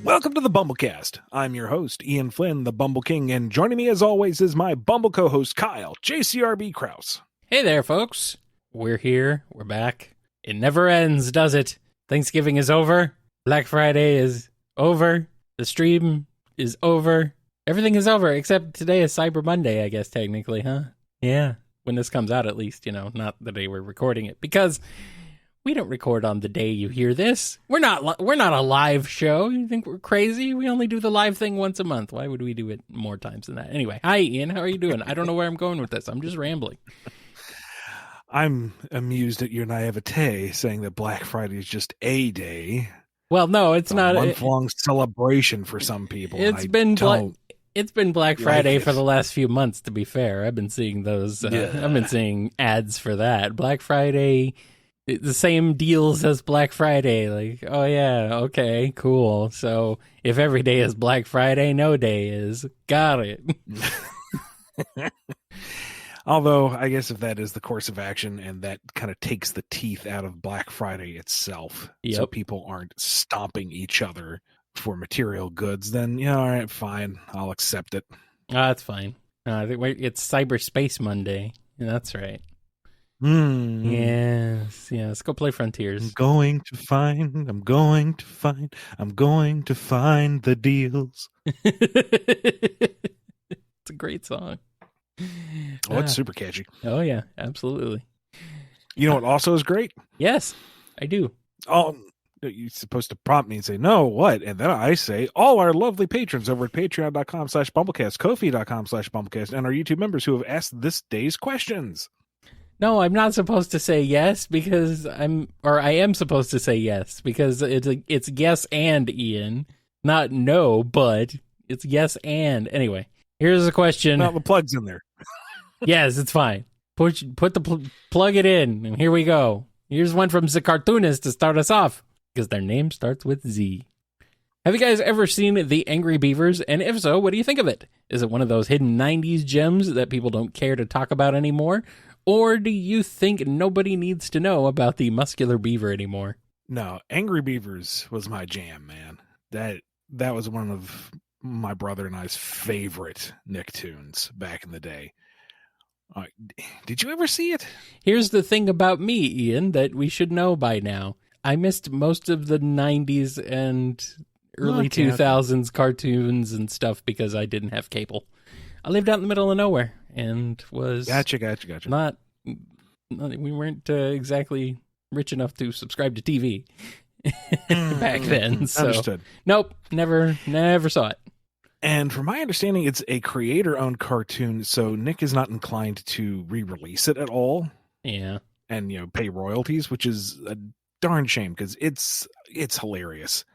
Welcome to the BumbleKast. I'm your host, Ian Flynn, the Bumble King, and joining me as always is my Bumble co-host, Kyle, JCRB Krause. Hey there, folks. We're here. We're back. It never ends, does it? Thanksgiving is over. Black Friday is over. The stream is over. Everything is over, except today is Cyber Monday, I guess, technically, huh? Yeah. When this comes out, at least, not the day we're recording it. Because we don't record on the day you hear this. We're not a live show. You think we're crazy? We only do the live thing once a month. Why would we do it more times than that? Anyway, hi, Ian. How are you doing? I don't know where I'm going with this. I'm just rambling. I'm amused at your naivete saying that Black Friday is just a day. Well, no, it's not a month-long celebration for some people. It's been Black Friday for the last few months, to be fair. I've been seeing those. I've been seeing ads for that. Black Friday, the same deals as Black Friday. Like, oh yeah, okay, cool. So if every day is Black Friday, no day is. Got it. Although, I guess if that is the course of action and that kind of takes the teeth out of Black Friday itself, so people aren't stomping each other for material goods, then, all right, fine. I'll accept it. That's fine. I think it's Cyberspace Monday. Yeah, that's right. Yes, let's go play Frontiers. I'm going to find the deals. It's a great song. Oh, it's super catchy. Oh, yeah, absolutely. You know what also is great? Yes, I do. Oh, you're supposed to prompt me and say, no, what? And then I say, all our lovely patrons over at patreon.com/BumbleKast, Ko-fi.com/BumbleKast, and our YouTube members who have asked this day's questions. No, I'm not supposed to say yes because I am supposed to say yes because it's yes and Ian, not no, but it's yes and. Anyway, here's a question. Well, the plug's in there. Yes, it's fine. Put plug it in, and here we go. Here's one from the Cartoonist to start us off because their name starts with Z. Have you guys ever seen The Angry Beavers? And if so, what do you think of it? Is it one of those hidden 90s gems that people don't care to talk about anymore? Or do you think nobody needs to know about the muscular beaver anymore? No, Angry Beavers was my jam, man. That was one of my brother and I's favorite Nicktoons back in the day. Did you ever see it? Here's the thing about me, Ian, that we should know by now. I missed most of the 90s and early 2000s cartoons and stuff because I didn't have cable. I lived out in the middle of nowhere and was Gotcha. We weren't exactly rich enough to subscribe to TV back then. So understood. Nope, never saw it. And from my understanding, it's a creator-owned cartoon, so Nick is not inclined to re-release it at all. Yeah. And, pay royalties, which is a darn shame because it's hilarious,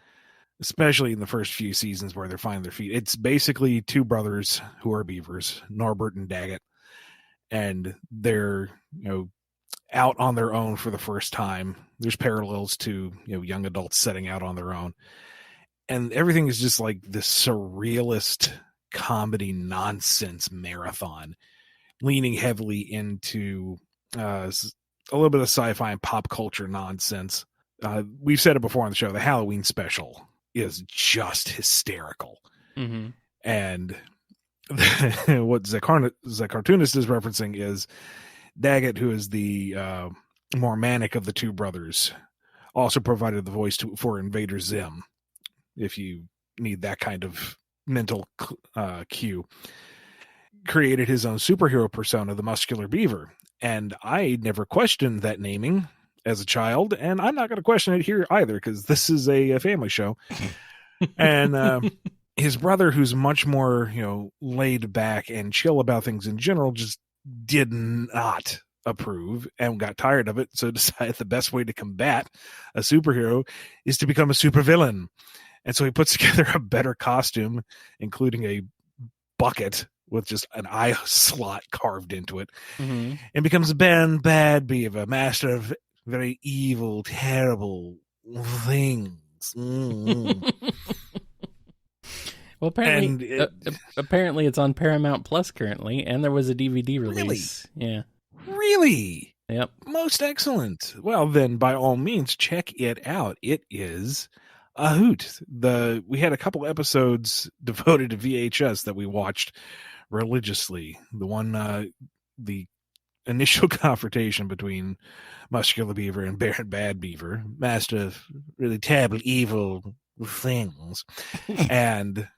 especially in the first few seasons where they're finding their feet. It's basically two brothers who are beavers, Norbert and Daggett, and they're, out on their own for the first time. There's parallels to, young adults setting out on their own. And everything is just like this surrealist comedy nonsense marathon, leaning heavily into a little bit of sci-fi and pop culture nonsense. We've said it before on the show. The Halloween special is just hysterical. Mm-hmm. And what the cartoonist is referencing is Daggett, who is the more manic of the two brothers, also provided the voice for Invader Zim. If you need that kind of mental cue, created his own superhero persona, the Muscular Beaver. And I never questioned that naming as a child, and I'm not going to question it here either, because this is a family show. And his brother, who's much more, laid back and chill about things in general, just did not approve and got tired of it, so decided the best way to combat a superhero is to become a supervillain. And so he puts together a better costume, including a bucket with just an eye slot carved into it, and becomes Bad Beaver, master of very evil, terrible things. Well, apparently it's on Paramount Plus currently, and there was a DVD release. Really? Yeah. Really? Yep. Most excellent. Well, then, by all means, check it out. It is a hoot. We had a couple episodes devoted to VHS that we watched religiously. The one, the initial confrontation between Muscular Beaver and Bad Beaver, master of really terrible, evil things. And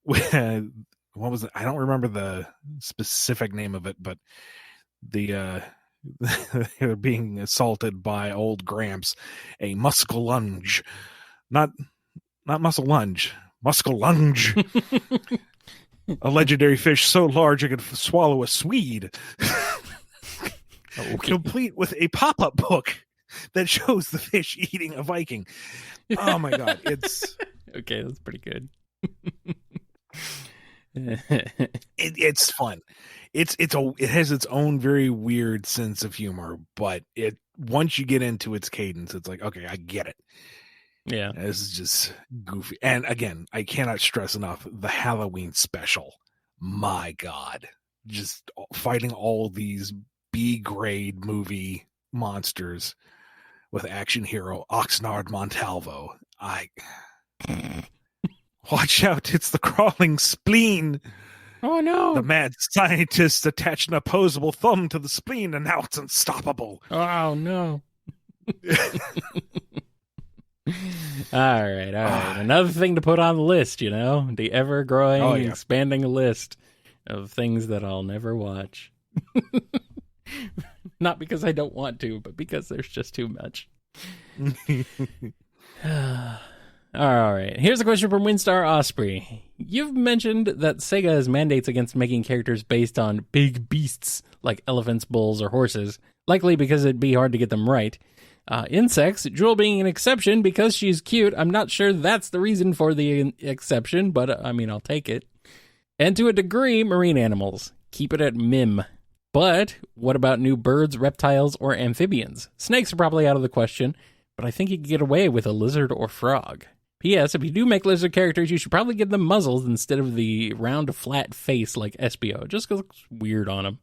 what was it? I don't remember the specific name of it, but they're being assaulted by old Gramps, a muscle lunge, not muscle lunge, muscle lunge. A legendary fish so large it could swallow a Swede. Okay. Complete with a pop-up book that shows the fish eating a Viking. Oh my god, it's okay. That's pretty good. It's fun. It has its own very weird sense of humor, but once you get into its cadence, it's like, okay, I get it. Yeah, this is just goofy. And again, I cannot stress enough the Halloween special. My god, just fighting all these B-grade movie monsters with action hero Oxnard Montalvo. Watch out, it's the crawling spleen. Oh no. The mad scientist attached an opposable thumb to the spleen and now it's unstoppable. Oh no. All right. Another thing to put on the list, the ever-growing, expanding list of things that I'll never watch. Not because I don't want to, but because there's just too much. All right. Here's a question from Windstar Osprey. You've mentioned that Sega has mandates against making characters based on big beasts like elephants, bulls, or horses, likely because it'd be hard to get them right. Insects, Jewel being an exception because she's cute. I'm not sure that's the reason for the exception, but I'll take it. And to a degree, marine animals. Keep it at MIM. But what about new birds, reptiles, or amphibians? Snakes are probably out of the question, but I think you could get away with a lizard or frog. P.S. If you do make lizard characters, you should probably give them muzzles instead of the round, flat face like Espio, just because it looks weird on them.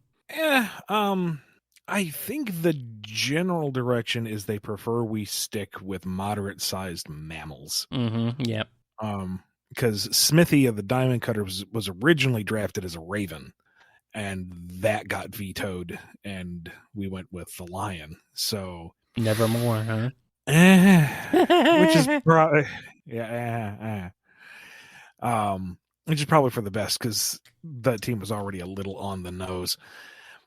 I think the general direction is they prefer we stick with moderate-sized mammals. Mm-hmm, yep. Because Smithy of the Diamond Cutter was originally drafted as a raven, and that got vetoed, and we went with the lion. So nevermore, huh? Which is probably which is probably for the best because that team was already a little on the nose.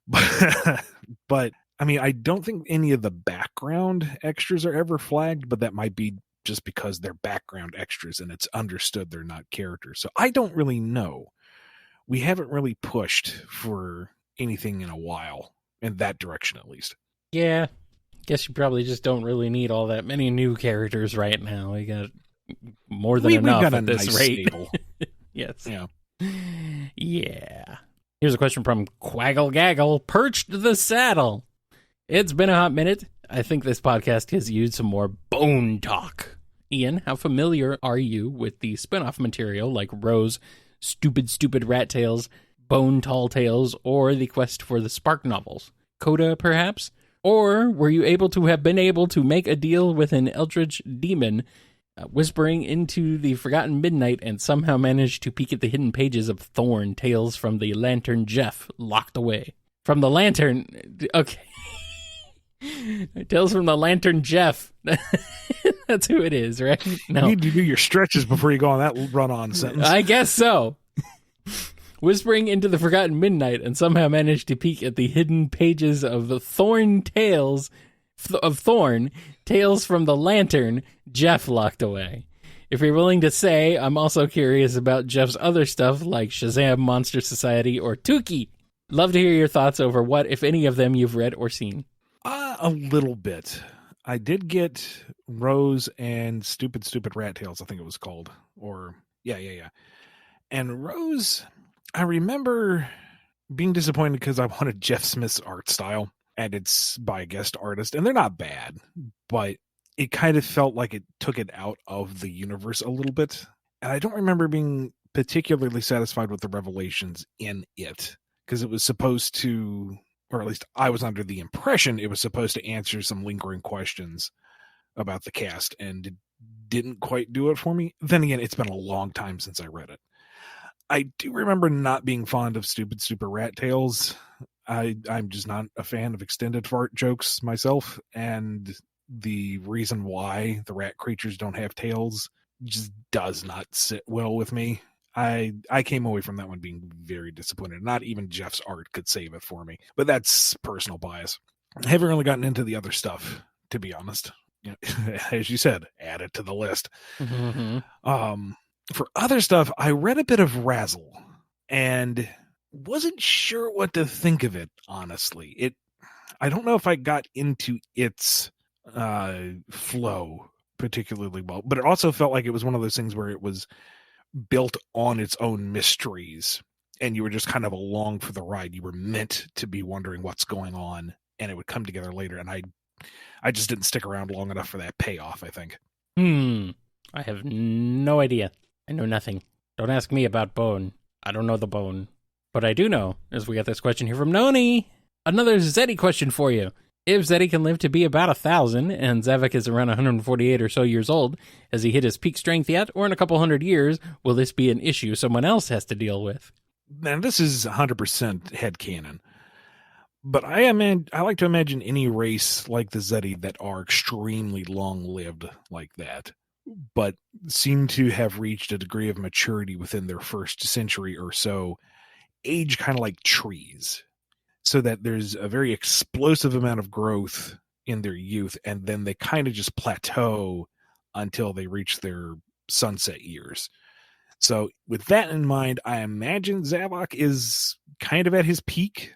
But I don't think any of the background extras are ever flagged, but that might be just because they're background extras and it's understood they're not characters. So I don't really know. We haven't really pushed for anything in a while, in that direction at least. Yeah. Guess you probably just don't really need all that many new characters right now. We got more than enough at this rate. Yes. Yeah. Yeah. Here's a question from Quaggle Gaggle. Perched the saddle. It's been a hot minute. I think this podcast has used some more bone talk. Ian, how familiar are you with the spin-off material like Rose, Stupid Rat Tales, Bone Tall Tales, or the Quest for the Spark novels? Coda, perhaps? Or were you able to make a deal with an eldritch demon whispering into the forgotten midnight and somehow manage to peek at the hidden pages of Thorn, Tales from the Lantern Jeff, locked away? From the Lantern... Okay. Tales from the Lantern Jeff. That's who it is, right? No. You need to do your stretches before you go on that run-on sentence. I guess so. Whispering into the forgotten midnight and somehow managed to peek at the hidden pages of the Thorn Tales from the Lantern, Jeff locked away. If you're willing to say, I'm also curious about Jeff's other stuff like Shazam, Monster Society, or Tukey. Love to hear your thoughts over what, if any of them, you've read or seen. A little bit. I did get Rose and Stupid Rat Tales, I think it was called. Or, yeah. And Rose, I remember being disappointed because I wanted Jeff Smith's art style, and it's by a guest artist, and they're not bad, but it kind of felt like it took it out of the universe a little bit. And I don't remember being particularly satisfied with the revelations in it, because it was supposed to... or at least I was under the impression it was supposed to answer some lingering questions about the cast, and it didn't quite do it for me. Then again, it's been a long time since I read it. I do remember not being fond of stupid super rat tales. I'm just not a fan of extended fart jokes myself, and the reason why the rat creatures don't have tails just does not sit well with me. I came away from that one being very disappointed. Not even Jeff's art could save it for me, but that's personal bias. I haven't really gotten into the other stuff, to be honest. You know, as you said, add it to the list. For other stuff, I read a bit of Razzle and wasn't sure what to think of it, honestly. I don't know if I got into its flow particularly well, but it also felt like it was one of those things where it was built on its own mysteries, and you were just kind of along for the ride. You were meant to be wondering what's going on, and it would come together later, and I just didn't stick around long enough for that payoff, I think. I have no idea. I know nothing. Don't ask me about Bone. I don't know the Bone. But I do know, as we got this question here from Noni, another Zeddy question for you. If Zeddy can live to be about 1,000, and Zavik is around 148 or so years old, has he hit his peak strength yet? Or in a couple hundred years, will this be an issue someone else has to deal with? Man, this is 100% headcanon. But I like to imagine any race like the Zeddy that are extremely long-lived like that, but seem to have reached a degree of maturity within their first century or so, age kind of like trees, so that there's a very explosive amount of growth in their youth, and then they kind of just plateau until they reach their sunset years. So with that in mind, I imagine Zavok is kind of at his peak.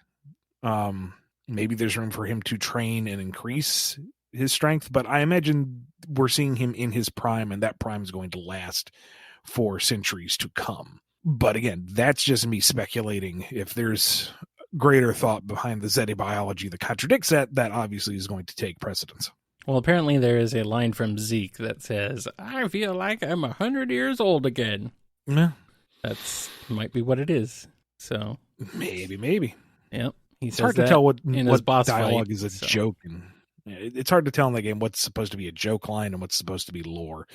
Maybe there's room for him to train and increase his strength, but I imagine we're seeing him in his prime, and that prime is going to last for centuries to come. But again, that's just me speculating. If there's greater thought behind the Zeddy biology that contradicts that, that obviously is going to take precedence. Well, apparently there is a line from Zeke that says, I feel like I'm 100 years old again. Yeah. That's might be what it is. So maybe. Yep. It's hard to tell what boss dialogue fight, is a joke. And it's hard to tell in that game what's supposed to be a joke line and what's supposed to be lore.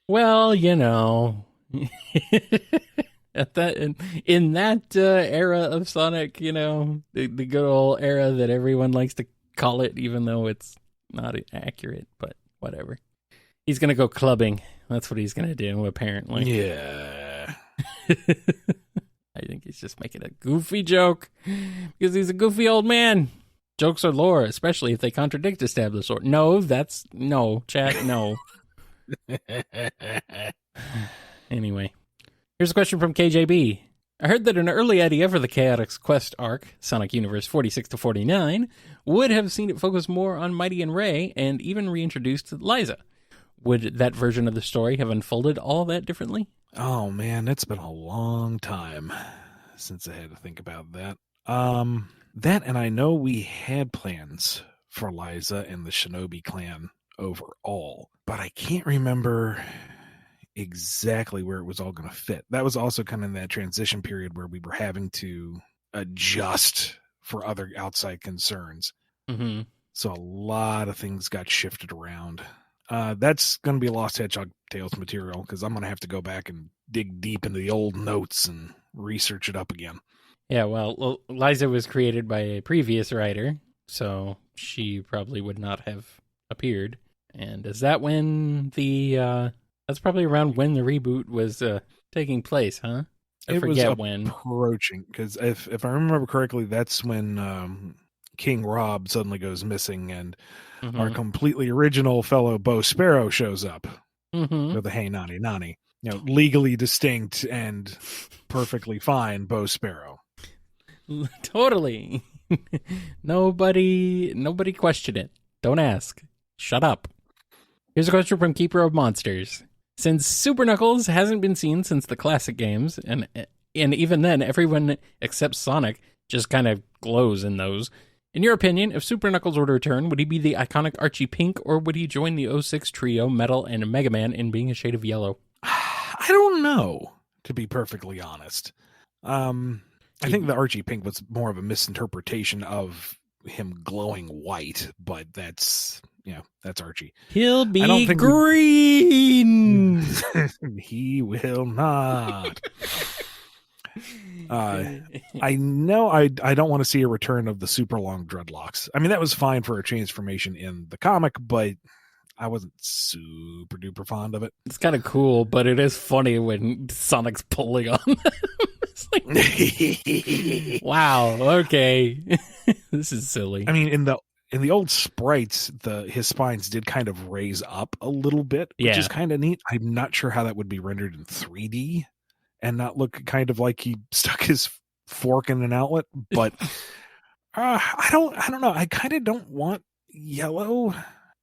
Well, you know, at that in that era of Sonic, you know, the good old era that everyone likes to call it, even though it's not accurate, but whatever. He's gonna go clubbing. That's what he's gonna do, apparently. Yeah. I think he's just making a goofy joke because he's a goofy old man. Jokes are lore, especially if they contradict established lore. No, chat, no. Anyway, here's a question from KJB. I heard that an early idea for the Chaotix Quest arc, Sonic Universe 46 to 49, would have seen it focus more on Mighty and Ray and even reintroduced Liza. Would that version of the story have unfolded all that differently? Oh man, it's been a long time since I had to think about that. That, and I know we had plans for Liza and the Shinobi clan overall, but I can't remember exactly where it was all going to fit. That was also kind of in that transition period where we were having to adjust for other outside concerns. Mm-hmm. So a lot of things got shifted around. That's going to be Lost Hedgehog Tales material, because I'm going to have to go back and dig deep into the old notes and research it up again. Yeah, well, Liza was created by a previous writer, so she probably would not have appeared. And is that when that's probably around when the reboot was taking place, huh? I forget when. Approaching, because if I remember correctly, that's when King Rob suddenly goes missing, and our completely original fellow Bo Sparrow shows up with a Hey Nani Nani. You know, legally distinct and perfectly fine Bo Sparrow. Totally. Nobody question it. Don't ask. Shut up. Here's a question from Keeper of Monsters. Since Super Knuckles hasn't been seen since the classic games, and even then everyone except Sonic just kind of glows in those, in your opinion, if Super Knuckles were to return, would he be the iconic Archie Pink, or would he join the 06 trio, Metal and Mega Man, in being a shade of yellow? I don't know, to be perfectly honest. I think the Archie Pink was more of a misinterpretation of him glowing white, but that's that's Archie. He'll I don't be think green. he will not. I know I don't want to see a return of the super long dreadlocks. I mean, that was fine for a transformation in the comic, but I wasn't super duper fond of it. It's kind of cool, but it is funny when Sonic's pulling on them. It's like, wow, okay. This is silly. I mean, in the old sprites, his spines did kind of raise up a little bit, which is kind of neat. I'm not sure how that would be rendered in 3D and not look kind of like he stuck his fork in an outlet. But I don't know. I kind of don't want yellow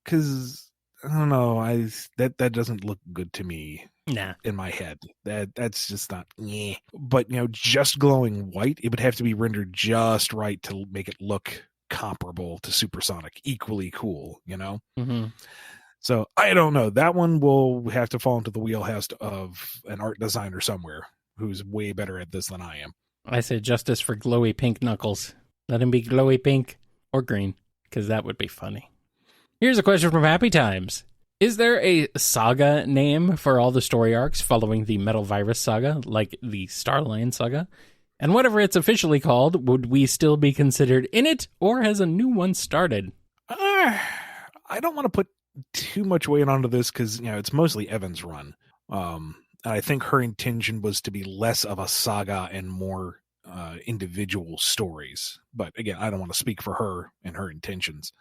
because I don't know. That doesn't look good to me. Nah. In my head, that's just not. Meh. But just glowing white, it would have to be rendered just right to make it look comparable to Supersonic, equally cool. Mm-hmm. So I don't know. That one will have to fall into the wheelhouse of an art designer somewhere who's way better at this than I am. I say justice for glowy pink Knuckles. Let him be glowy pink or green, because that would be funny. Here's a question from Happy Times. Is there a saga name for all the story arcs following the Metal Virus saga, like the Starline saga? And whatever it's officially called, would we still be considered in it, or has a new one started? I don't want to put too much weight onto this because, it's mostly Evan's run. And I think her intention was to be less of a saga and more individual stories. But again, I don't want to speak for her and her intentions.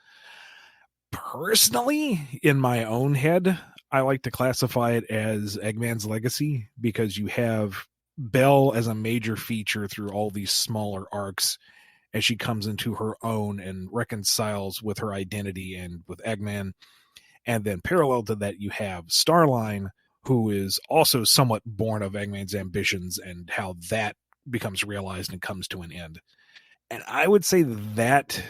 Personally, in my own head, I like to classify it as Eggman's Legacy because you have Belle as a major feature through all these smaller arcs as she comes into her own and reconciles with her identity and with Eggman. And then parallel to that, you have Starline, who is also somewhat born of Eggman's ambitions and how that becomes realized and comes to an end. And I would say that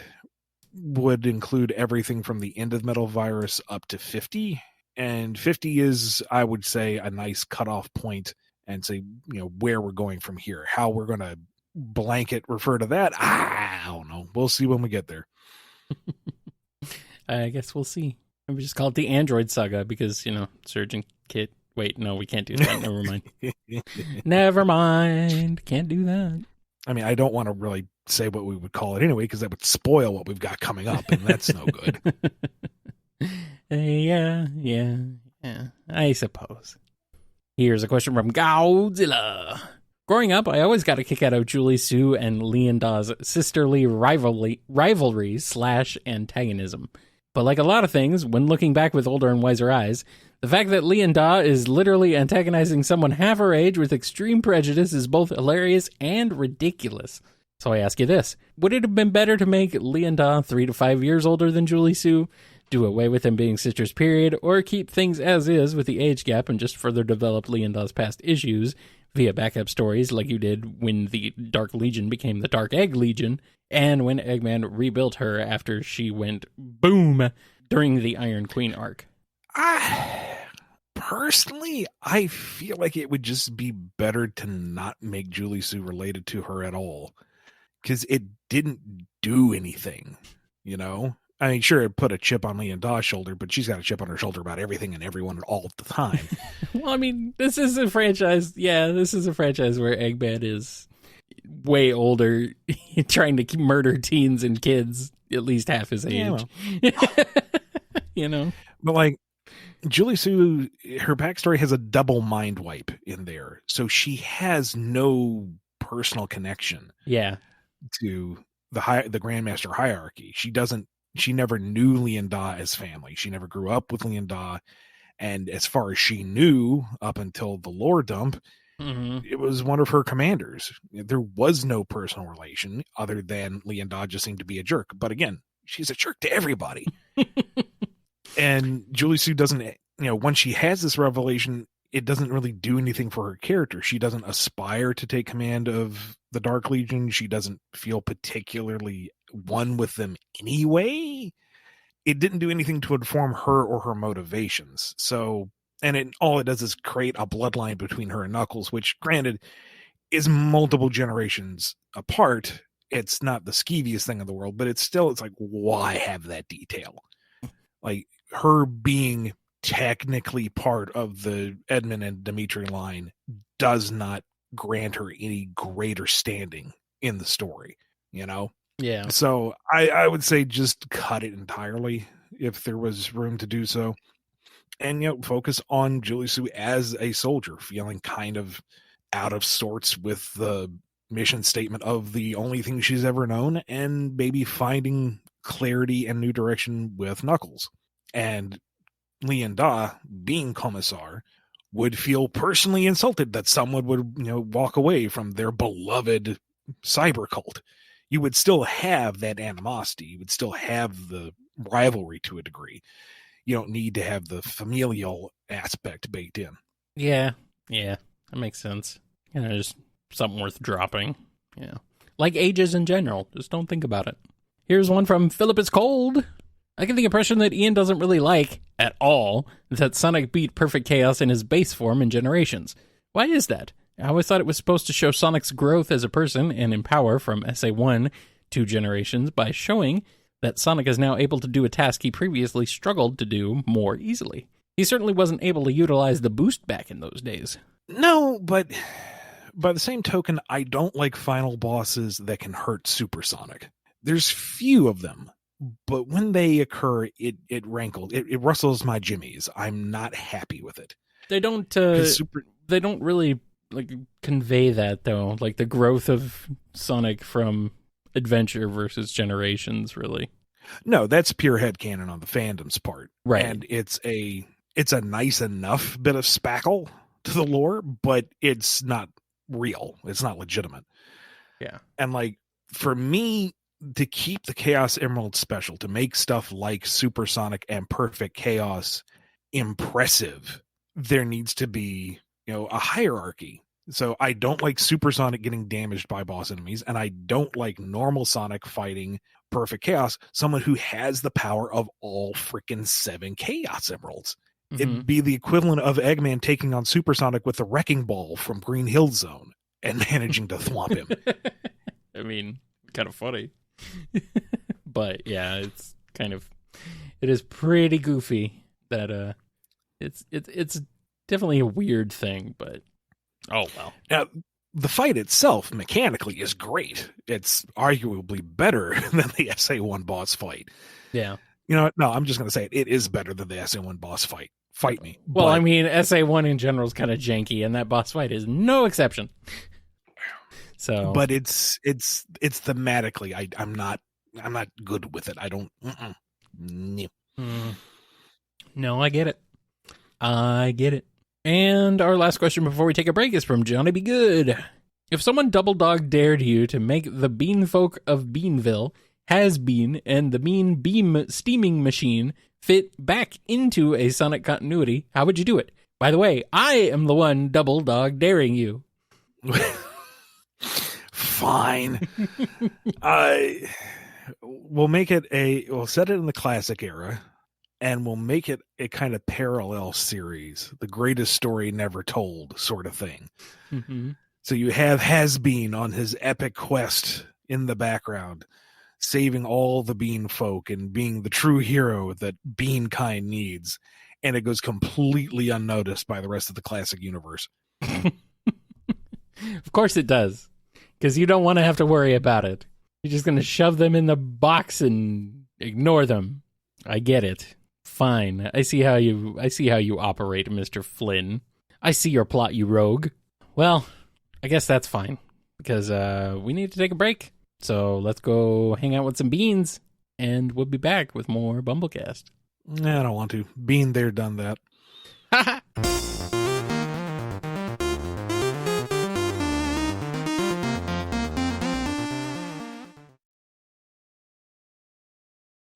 would include everything from the end of Metal Virus up to 50. And 50 is, I would say, a nice cutoff point and say, where we're going from here. How we're going to blanket refer to that, I don't know. We'll see when we get there. I guess we'll see. Maybe just call it the Android Saga because, Surgeon Kit. Wait, no, we can't do that. Never mind. Never mind. Can't do that. I mean, I don't want to really say what we would call it anyway because that would spoil what we've got coming up, and that's no good. Yeah, I suppose. Here's a question from Godzilla. Growing up, I always got a kick out of Julie Sue and Lian Da's sisterly rivalry/antagonism. But like a lot of things, when looking back with older and wiser eyes, the fact that Lian Da is literally antagonizing someone half her age with extreme prejudice is both hilarious and ridiculous. So I ask you this. Would it have been better to make Lian Da 3 to 5 years older than Julie Sue, do away with him being Citrus Period, or keep things as is with the age gap and just further develop Lian Da's past issues via backup stories like you did when the Dark Legion became the Dark Egg Legion, and when Eggman rebuilt her after she went boom during the Iron Queen arc? Personally, I feel like it would just be better to not make Julie Sue related to her at all. Because it didn't do anything, I mean, sure, it put a chip on Lian Da's shoulder, but she's got a chip on her shoulder about everything and everyone all the time. Well, I mean, this is a franchise. Yeah, this is a franchise where Eggman is way older, trying to murder teens and kids at least half his age. Yeah, But like, Julie Sue, her backstory has a double mind wipe in there. So she has no personal connection. Yeah. To the Grandmaster hierarchy. She never knew Lian Da as family. She never grew up with Lian Da. And as far as she knew, up until the lore dump, it was one of her commanders. There was no personal relation other than Lian Da just seemed to be a jerk. But again, she's a jerk to everybody. And Julie Sue doesn't, once she has this revelation, it doesn't really do anything for her character. She doesn't aspire to take command of the Dark Legion. She doesn't feel particularly one with them anyway. It didn't do anything to inform her or her motivations. So, and all it does is create a bloodline between her and Knuckles, which granted is multiple generations apart. It's not the skeeviest thing in the world, but it's like, why have that detail? Like, her being technically part of the Edmund and Dimitri line does not grant her any greater standing in the story, you know? Yeah. So I would say just cut it entirely if there was room to do so. And, focus on Julie Sue as a soldier, feeling kind of out of sorts with the mission statement of the only thing she's ever known, and maybe finding clarity and new direction with Knuckles. And Lian Da, being Commissar, would feel personally insulted that someone would, walk away from their beloved cyber cult. You would still have that animosity. You would still have the rivalry to a degree. You don't need to have the familial aspect baked in. Yeah, that makes sense. Just something worth dropping. Yeah. Like ages in general. Just don't think about it. Here's one from Philip is Cold. I get the impression that Ian doesn't really like, at all, that Sonic beat Perfect Chaos in his base form in Generations. Why is that? I always thought it was supposed to show Sonic's growth as a person and in power from SA1 to Generations by showing that Sonic is now able to do a task he previously struggled to do more easily. He certainly wasn't able to utilize the boost back in those days. No, but by the same token, I don't like final bosses that can hurt Super Sonic. There's few of them, but when they occur, it rankles. It rustles my jimmies. I'm not happy with it. They don't. They don't really convey that though. Like the growth of Sonic from Adventure versus Generations, really. No, that's pure headcanon on the fandom's part. Right. And it's a nice enough bit of spackle to the lore, but it's not real. It's not legitimate. Yeah. And for me to keep the Chaos Emerald special, to make stuff like Supersonic and Perfect Chaos impressive, there needs to be, a hierarchy. So I don't like Supersonic getting damaged by boss enemies, and I don't like normal Sonic fighting Perfect Chaos, someone who has the power of all freaking 7 Chaos Emeralds. Mm-hmm. It'd be the equivalent of Eggman taking on Supersonic with the Wrecking Ball from Green Hill Zone and managing to thwomp him. I mean, kind of funny. But yeah, it is pretty goofy that it's definitely a weird thing, but oh well. Now, the fight itself mechanically is great. It's arguably better than the SA1 boss fight. Yeah. You know what? No, I'm just going to say it is better than the SA1 boss fight. Fight me. Well, I mean, SA1 in general is kind of janky, and that boss fight is no exception. So, but it's thematically, I'm not good with it. I don't. No, I get it. And our last question before we take a break is from Johnny Be Good. If someone double dog dared you to make the Bean Folk of Beanville, Has-Been, and the Mean Beam Steaming Machine fit back into a Sonic continuity, how would you do it? By the way, I am the one double dog daring you. Fine. We'll make it we'll set it in the classic era, and we'll make it a kind of parallel series, the greatest story never told sort of thing. Mm-hmm. So you have Has-Been on his epic quest in the background, saving all the Bean folk and being the true hero that Bean kind needs, and it goes completely unnoticed by the rest of the classic universe. Of course it does, because you don't want to have to worry about it. You're just going to shove them in the box and ignore them. I get it. Fine. I see how you operate, Mr. Flynn. I see your plot, you rogue. Well, I guess that's fine, because we need to take a break. So let's go hang out with some beans, and we'll be back with more BumbleKast. I don't want to. Been there, done that.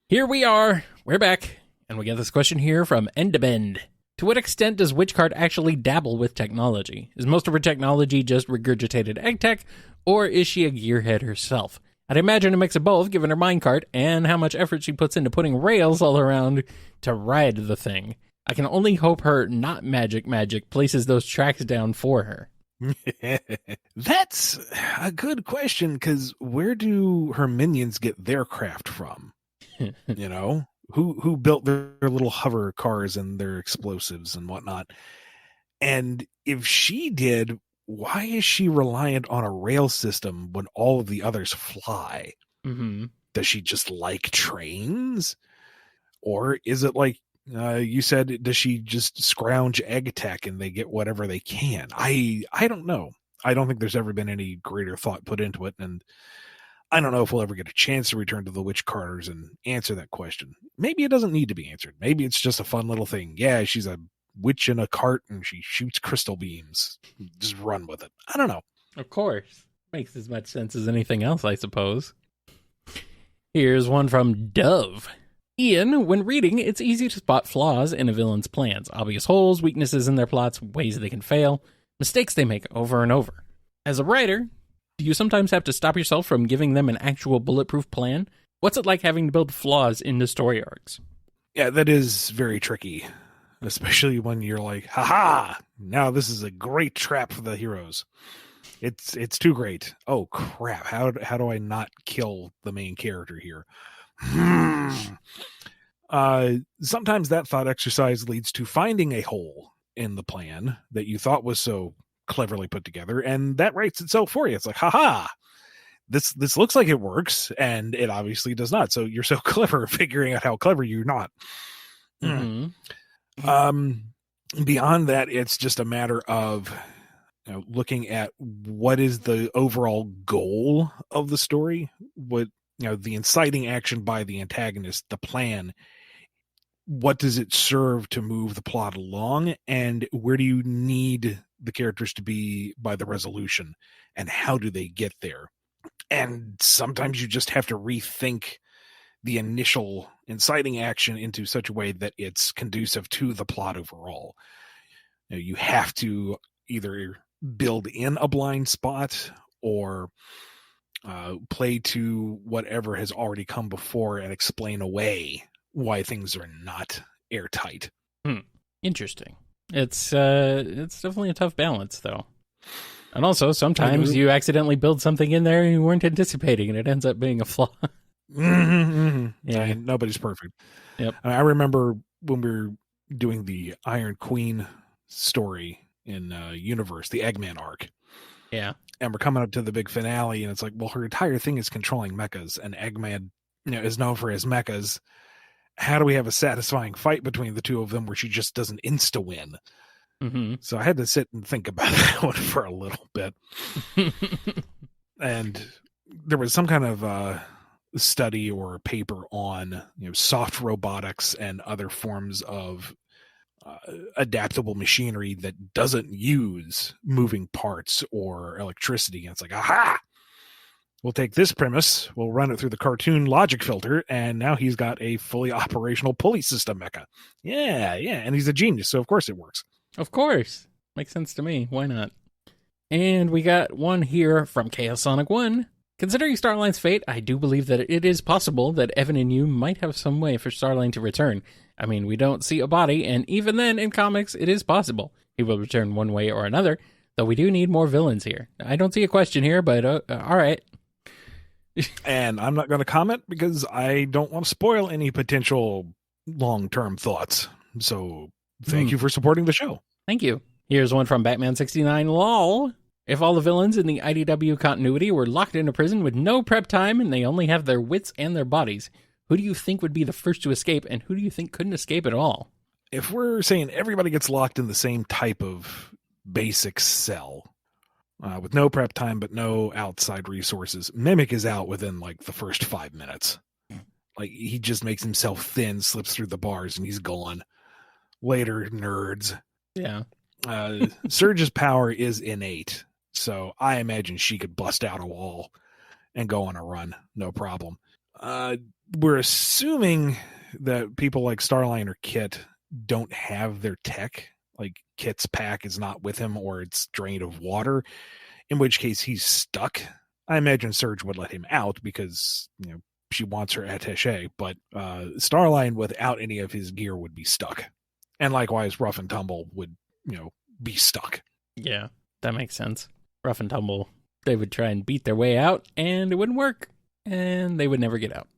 Here we are. We're back. And we get this question here from Endabend. To what extent does Witchcard actually dabble with technology? Is most of her technology just regurgitated egg tech, or is she a gearhead herself? I'd imagine a mix of both, given her minecart and how much effort she puts into putting rails all around to ride the thing. I can only hope her not magic places those tracks down for her. That's a good question, because where do her minions get their craft from? who built their little hover cars and their explosives and whatnot. And if she did, why is she reliant on a rail system when all of the others fly? Mm-hmm. Does she just like trains? Or is it like you said, does she just scrounge egg tech and they get whatever they can? I don't know. I don't think there's ever been any greater thought put into it. And I don't know if we'll ever get a chance to return to the Witch Carters and answer that question. Maybe it doesn't need to be answered. Maybe it's just a fun little thing. Yeah, she's a witch in a cart and she shoots crystal beams. Just run with it. I don't know. Of course. Makes as much sense as anything else, I suppose. Here's one from Dove. Ian, when reading, it's easy to spot flaws in a villain's plans, obvious holes, weaknesses in their plots, ways they can fail, mistakes they make over and over. As a writer, do you sometimes have to stop yourself from giving them an actual bulletproof plan? What's it like having to build flaws into story arcs? Yeah, that is very tricky, especially when you're like, haha, now this is a great trap for the heroes. It's too great. Oh, crap. How do I not kill the main character here? Sometimes that thought exercise leads to finding a hole in the plan that you thought was so cleverly put together, and that writes itself for you. It's like, haha, this looks like it works, and it obviously does not. So you're so clever figuring out how clever you're not. Mm-hmm. Beyond that, it's just a matter of looking at what is the overall goal of the story, what the inciting action by the antagonist, the plan, what does it serve to move the plot along, and where do you need the characters to be by the resolution, and how do they get there? And sometimes you just have to rethink the initial inciting action into such a way that it's conducive to the plot overall. You have to either build in a blind spot or play to whatever has already come before and explain away why things are not airtight. Interesting. It's definitely a tough balance, though. And also, sometimes you accidentally build something in there you weren't anticipating, and it ends up being a flaw. Yeah, nobody's perfect. Yep. I remember when we were doing the Iron Queen story in Universe, the Eggman arc. Yeah. And we're coming up to the big finale, and it's like, well, her entire thing is controlling mechas, and Eggman is known for his mechas. How do we have a satisfying fight between the two of them where she just doesn't insta-win? Mm-hmm. So I had to sit and think about that one for a little bit. And there was some kind of study or paper on soft robotics and other forms of adaptable machinery that doesn't use moving parts or electricity. And it's like, aha! We'll take this premise, we'll run it through the cartoon logic filter, and now he's got a fully operational pulley system mecha. Yeah, and he's a genius, so of course it works. Of course. Makes sense to me. Why not? And we got one here from Chaos Sonic 1. Considering Starline's fate, I do believe that it is possible that Evan and you might have some way for Starline to return. I mean, we don't see a body, and even then, in comics, it is possible. He will return one way or another, though we do need more villains here. I don't see a question here, but all right. And I'm not going to comment because I don't want to spoil any potential long-term thoughts. So thank you for supporting the show. Thank you. Here's one from Batman69 LOL. If all the villains in the IDW continuity were locked into prison with no prep time and they only have their wits and their bodies, who do you think would be the first to escape, and who do you think couldn't escape at all? If we're saying everybody gets locked in the same type of basic cell, with no prep time but no outside resources, Mimic is out within like the first 5 minutes. Like, he just makes himself thin, slips through the bars, and he's gone. Later, nerds. Yeah. Surge's power is innate, so I imagine she could bust out a wall and go on a run, no problem. We're assuming that people like Starline or Kit don't have their tech. Like, Kit's pack is not with him, or it's drained of water, in which case he's stuck. I imagine Surge would let him out because, she wants her attaché, but Starline without any of his gear would be stuck. And likewise, Rough and Tumble would, be stuck. Yeah, that makes sense. Rough and Tumble, they would try and beat their way out, and it wouldn't work, and they would never get out.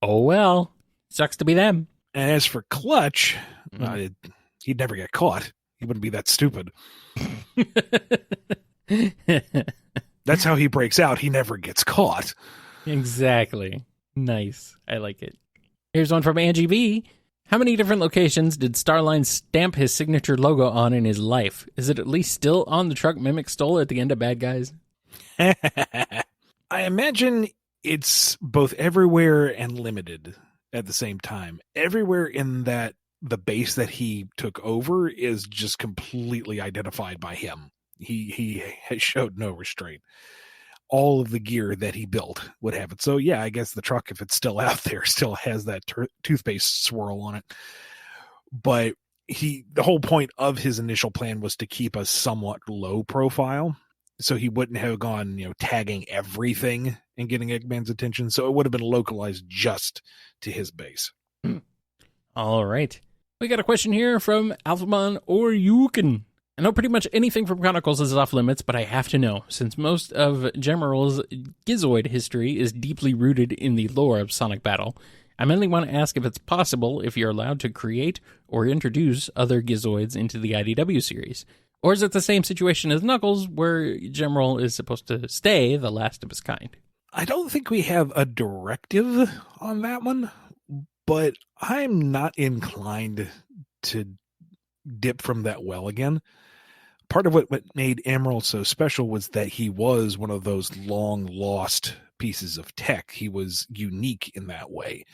Oh well. Sucks to be them. And as for Clutch, he'd never get caught. He wouldn't be that stupid. That's how he breaks out. He never gets caught. Exactly. Nice. I like it. Here's one from Angie V. How many different locations did Starline stamp his signature logo on in his life? Is it at least still on the truck Mimic stole at the end of Bad Guys? I imagine it's both everywhere and limited at the same time. Everywhere in that the base that he took over is just completely identified by him. He has showed no restraint. All of the gear that he built would have it. So yeah, I guess the truck, if it's still out there, still has that toothpaste swirl on it. But the whole point of his initial plan was to keep a somewhat low profile. So he wouldn't have gone, tagging everything and getting Eggman's attention. So it would have been localized just to his base. All right. We got a question here from Alphamon or Yukin. I know pretty much anything from Chronicles is off limits, but I have to know, since most of Gemeral's Gizoid history is deeply rooted in the lore of Sonic Battle, I mainly want to ask if it's possible if you're allowed to create or introduce other Gizoids into the IDW series. Or is it the same situation as Knuckles, where Gemeral is supposed to stay the last of his kind? I don't think we have a directive on that one, but I'm not inclined to dip from that well again. Part of what made Emerald so special was that he was one of those long lost pieces of tech. He was unique in that way.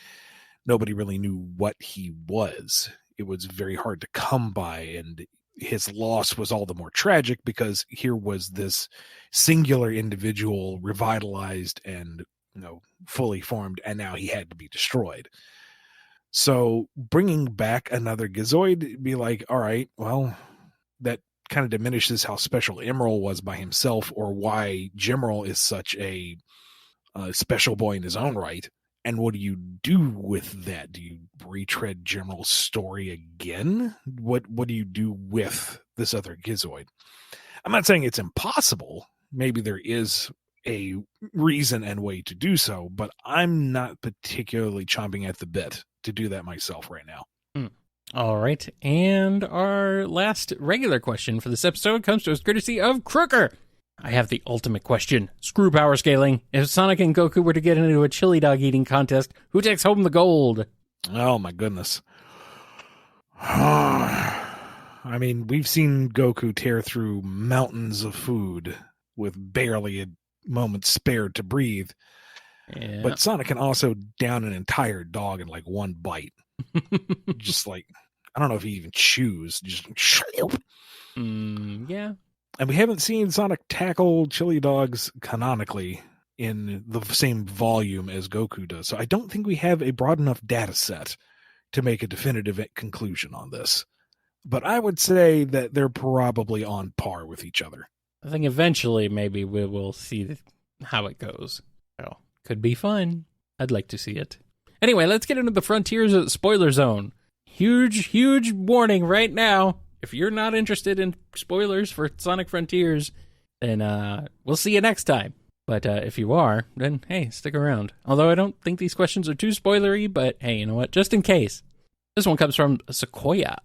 Nobody really knew what he was. It was very hard to come by, and his loss was all the more tragic because here was this singular individual revitalized and fully formed, and now he had to be destroyed. So bringing back another Gizoid, be like, all right, well, that kind of diminishes how special Emerald was by himself, or why Gemeral is such a special boy in his own right. And what do you do with that? Do you retread Gemeral's story again? What do you do with this other Gizoid? I'm not saying it's impossible. Maybe there is a reason and way to do so, but I'm not particularly chomping at the bit to do that myself right now. All right. And our last regular question for this episode comes to us courtesy of Crooker. I have the ultimate question. Screw power scaling. If Sonic and Goku were to get into a chili dog eating contest, who takes home the gold? Oh, my goodness. I mean, we've seen Goku tear through mountains of food with barely a moment spared to breathe. Yeah. But Sonic can also down an entire dog in like one bite. Just like, I don't know if he even chews. Just yeah. And we haven't seen Sonic tackle chili dogs canonically in the same volume as Goku does. So I don't think we have a broad enough data set to make a definitive conclusion on this. But I would say that they're probably on par with each other. I think eventually maybe we will see how it goes. So, could be fun. I'd like to see it. Anyway, let's get into the Frontiers spoiler zone. Huge warning right now. If you're not interested in spoilers for Sonic Frontiers, then we'll see you next time. But if you are, then hey, stick around. Although I don't think these questions are too spoilery, but hey, you know what? Just in case. This one comes from Sequoia.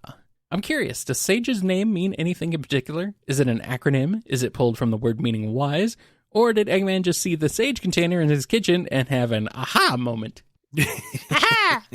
I'm curious, does Sage's name mean anything in particular? Is it an acronym? Is it pulled from the word meaning wise? Or did Eggman just see the Sage container in his kitchen and have an aha moment? Aha!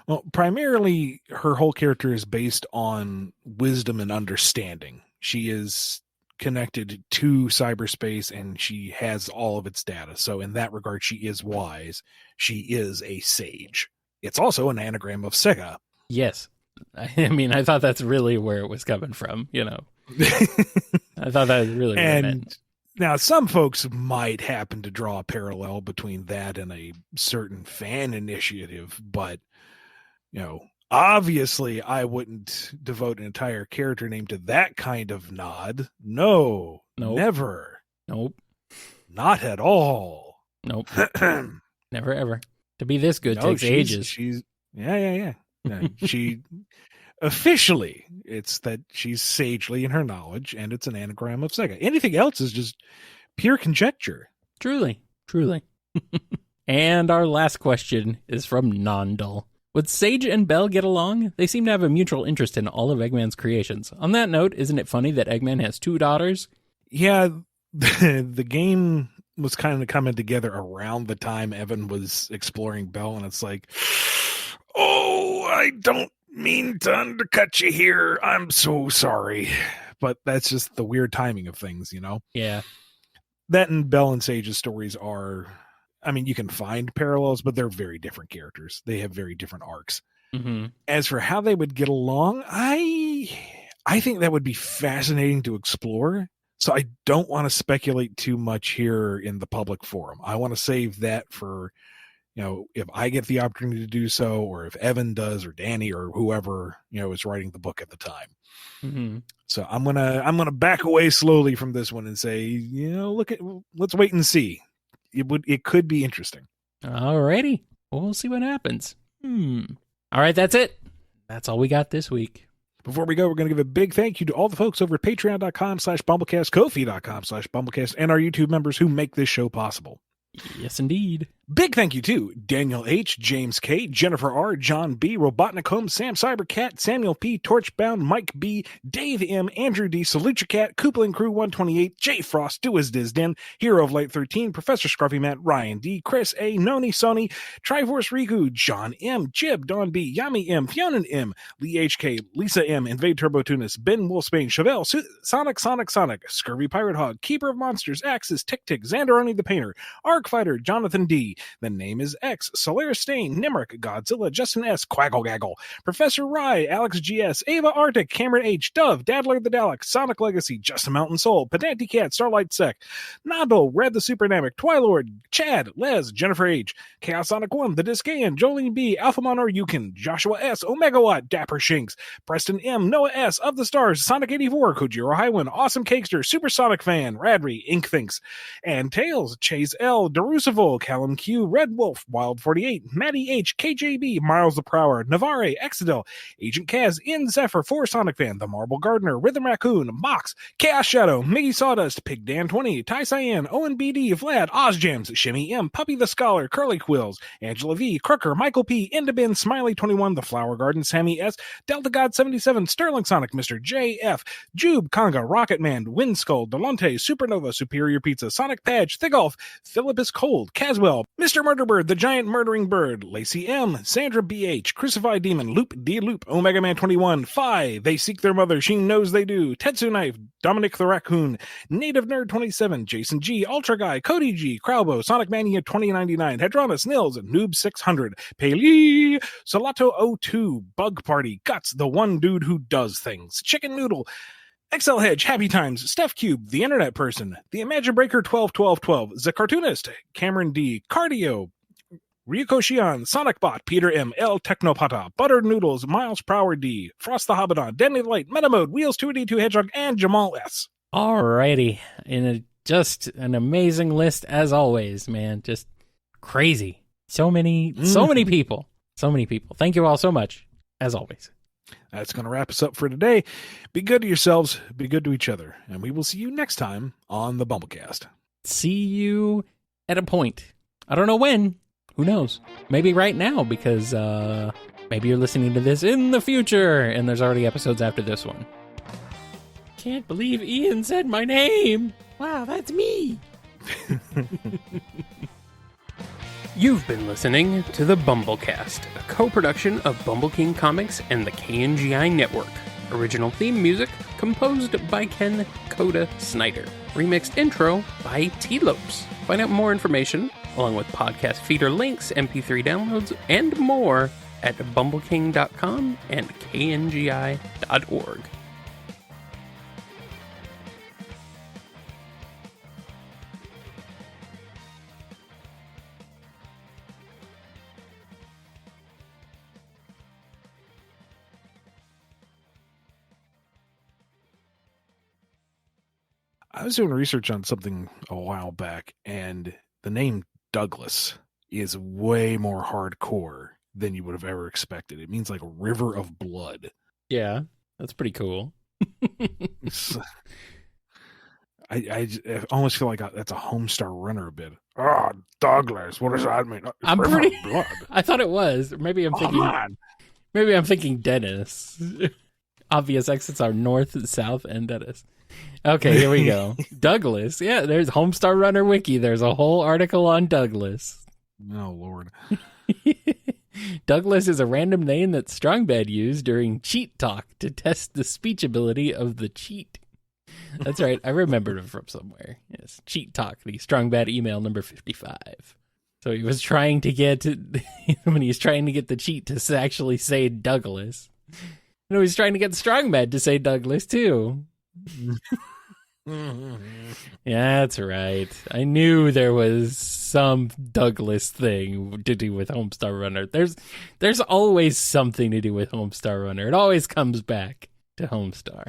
Well, primarily, her whole character is based on wisdom and understanding. She is connected to cyberspace, and she has all of its data. So in that regard, she is wise. She is a sage. It's also an anagram of Sega. Yes. I mean, I thought that's really where it was coming from, I thought that was really what it meant. Now, some folks might happen to draw a parallel between that and a certain fan initiative, but obviously I wouldn't devote an entire character name to that kind of nod. No, nope. Never. Nope. Not at all. Nope. Never ever. To be this good takes ages. Yeah. She officially, it's that she's sagely in her knowledge, and it's an anagram of Sega. Anything else is just pure conjecture. Truly. And our last question is from Nondal. Would Sage and Belle get along? They seem to have a mutual interest in all of Eggman's creations. On that note, isn't it funny that Eggman has 2 daughters? Yeah, the game was kind of coming together around the time Evan was exploring Belle, and it's like, oh, I don't mean to undercut you here. I'm so sorry. But that's just the weird timing of things, you know? Yeah. That and Belle and Sage's stories are, I mean, you can find parallels, but they're very different characters. They have very different arcs. Mm-hmm. As for how they would get along, I think that would be fascinating to explore. So I don't want to speculate too much here in the public forum. I want to save that for, if I get the opportunity to do so, or if Evan does, or Danny, or whoever, is writing the book at the time. Mm-hmm. So I'm gonna back away slowly from this one and say, let's wait and see. It could be interesting. Alrighty. Well, we'll see what happens. All right, that's it. That's all we got this week. Before we go, we're going to give a big thank you to all the folks over at patreon.com/BumbleKast, Ko-fi.com/BumbleKast, and our YouTube members who make this show possible. Yes, indeed. Big thank you to Daniel H., James K., Jennifer R., John B., Robotnik Holmes, Sam Cybercat, Samuel P., Torchbound, Mike B., Dave M., Andrew D., Salute Cat, Koopling Crew 128, Jay Frost, Do As Diz Den, Hero of Light 13, Professor Scruffy Matt, Ryan D., Chris A., Noni Sony, Triforce Riku, John M., Jib, Don B., Yami M., Fiona M., Lee H.K., Lisa M., Invade Turbo Tunis, Ben Wolfsbane, Chevelle, Sonic, Scurvy Pirate Hog, Keeper of Monsters, Axis, Tick Tick, Xanderoni the Painter, Arc Fighter, Jonathan D., The Name is X, Solaris Stain, Nimric, Godzilla, Justin S., Quaggle Gaggle, Professor Rye, Alex GS, Ava Arctic, Cameron H., Dove, Dadler the Dalek, Sonic Legacy, Just a Mountain Soul, Pedanti Cat, Starlight Sec, Nodal, Red the Supernamic, Twilord, Chad, Les, Jennifer H., Chaos Sonic 1, The Discayan, Jolene B., Alpha Monor Yukon, Joshua S., Omega Watt, Dapper Shinks, Preston M., Noah S., Of the Stars, Sonic 84, Kojiro Highwind, Awesome Cakester, Supersonic Fan, Radry, Ink Thinks, and Tails, Chase L., Derusival, Callum Q., Red Wolf, Wild 48, Maddie H., KJB, Miles the Prower, Navarre, Exidel, Agent Kaz, In Zephyr, 4 Sonic Fan, The Marble Gardener, Rhythm Raccoon, Mox, Chaos Shadow, Miggy Sawdust, Pig Dan 20, Ty Cyan, Owen BD, Vlad, Ozjams, Shimmy M, Puppy the Scholar, Curly Quills, Angela V, Crooker, Michael P, Indabin, Smiley 21, The Flower Garden, Sammy S, Delta God 77, Sterling Sonic, Mr. JF, Jube, Conga, Rocketman, Windskull, Delonte, Supernova, Superior Pizza, Sonic Padge, Thigolf, Philippus Cold, Caswell, Mr. Murderbird, The Giant Murdering Bird, Lacey M, Sandra BH, Crucified Demon, Loop D Loop, Omega Man 21, Phi, They Seek Their Mother, She Knows They Do, Tetsu Knife, Dominic the Raccoon, Native Nerd 27, Jason G, Ultra Guy, Cody G, Crowbo, Sonic Mania 2099, Hedronus, Nils, Noob 600, Paley, Salato 02, Bug Party, Guts, The One Dude Who Does Things, Chicken Noodle, XL Hedge, Happy Times, Steph Cube, The Internet Person, The Imagine Breaker 121212, The Cartoonist, Cameron D, Cardio, Ryuko Shion, Sonic Bot, Peter M, L Technopata, Buttered Noodles, Miles Prower D, Frost the Hobbidon, Deadly Light, Metamode, Wheels 2D2 Hedgehog, and Jamal S. Alrighty. Just an amazing list as always, man. Just crazy. So many people. So many people. Thank you all so much, as always. That's going to wrap us up for today. Be good to yourselves, be good to each other, and we will see you next time on the BumbleKast. See you at a point. I don't know when. Who knows? Maybe right now, because maybe you're listening to this in the future, and there's already episodes after this one. Can't believe Ian said my name. Wow, that's me. You've been listening to the BumbleKast, a co-production of Bumble King Comics and the KNGI Network. Original theme music composed by Ken Coda Snyder. Remixed intro by T-Lopes. Find out more information, along with podcast feeder links, MP3 downloads, and more at bumbleking.com and kngi.org. I was doing research on something a while back, and the name Douglas is way more hardcore than you would have ever expected. It means like a river of blood. Yeah, that's pretty cool. I almost feel like that's a Homestar Runner a bit. Oh, Douglas. What does that mean? I'm River pretty. of blood. I thought it was. Maybe I'm Oh, thinking. man. Maybe I'm thinking Dennis. Obvious exits are north, south, and Dennis. Okay, here we go. Douglas. Yeah, there's Homestar Runner Wiki. There's a whole article on Douglas. Oh, Lord. Douglas is a random name that Strongbad used during cheat talk to test the speech ability of the cheat. That's right. I remembered it from somewhere. Yes, cheat talk, the Strongbad email number 55. So he was trying to get, when he's trying to get the cheat to actually say Douglas. No, he's trying to get Strongbad to say Douglas, too. Yeah, that's right. I knew there was some Douglas thing to do with Homestar Runner. There's always something to do with Homestar Runner. It always comes back to Homestar.